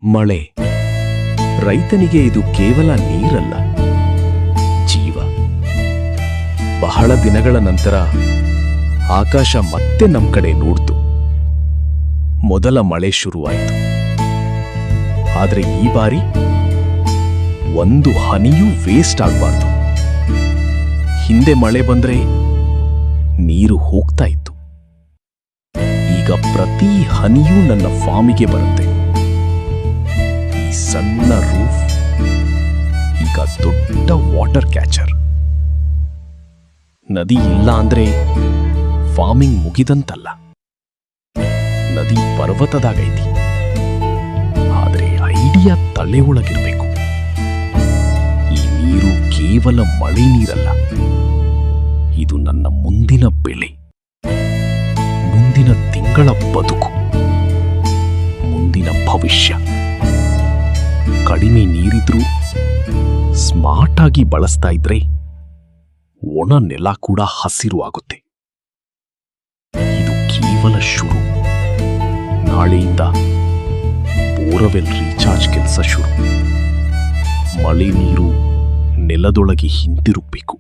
ಮಳೆ ರೈತನಿಗೆ ಇದು ಕೇವಲ ನೀರಲ್ಲ, ಜೀವ. ಬಹಳ ದಿನಗಳ ನಂತರ ಆಕಾಶ ಮತ್ತೆ ನಮ್ ಕಡೆ ನೋಡ್ತು. ಮೊದಲ ಮಳೆ ಶುರುವಾಯಿತು. ಆದ್ರೆ ಈ ಬಾರಿ ಒಂದು ಹನಿಯೂ ವೇಸ್ಟ್ ಆಗ್ಬಾರ್ದು. ಹಿಂದೆ ಮಳೆ ಬಂದ್ರೆ ನೀರು ಹೋಗ್ತಾ ಇತ್ತು. ಈಗ ಪ್ರತಿ ಹನಿಯೂ ನನ್ನ ಫಾರ್ಮಿಗೆ ಬರುತ್ತೆ. ಈ ಸಣ್ಣ ರೂಫ್ ಈಗ ದೊಡ್ಡ ವಾಟರ್ ಕ್ಯಾಚರ್. ನದಿ ಇಲ್ಲ ಅಂದ್ರೆ ಫಾರ್ಮಿಂಗ್ ಮುಗಿದಂತಲ್ಲ. ನದಿ ಪರ್ವತದಾಗೈತಿ, ಆದ್ರೆ ಐಡಿಯಾ ತಲೆ ಒಳಗಿರ್ಬೇಕು. ಈ ನೀರು ಕೇವಲ ಮಳೆ ನೀರಲ್ಲ, ಇದು ನನ್ನ ಮುಂದಿನ ಬೆಳೆ, ಮುಂದಿನ ತಿಂಗಳ ಬದುಕು, ಮುಂದಿನ ಭವಿಷ್ಯ. ಕಡಿಮೆ ನೀರಿದ್ರೂ ಸ್ಮಾರ್ಟ್ ಆಗಿ ಬಳಸ್ತಾ ಇದ್ರೆ ಒಣ ನೆಲ ಕೂಡ ಹಸಿರು ಆಗುತ್ತೆ. ಇದು ಕೇವಲ ಶುರು. ನಾಳೆಯಿಂದ ಬೋರವೆಲ್ ರೀಚಾರ್ಜ್ ಕೆಲಸ ಶುರು. ಮಳೆ ನೀರು ನೆಲದೊಳಗೆ ಹಿಂದಿರುಗಬೇಕು.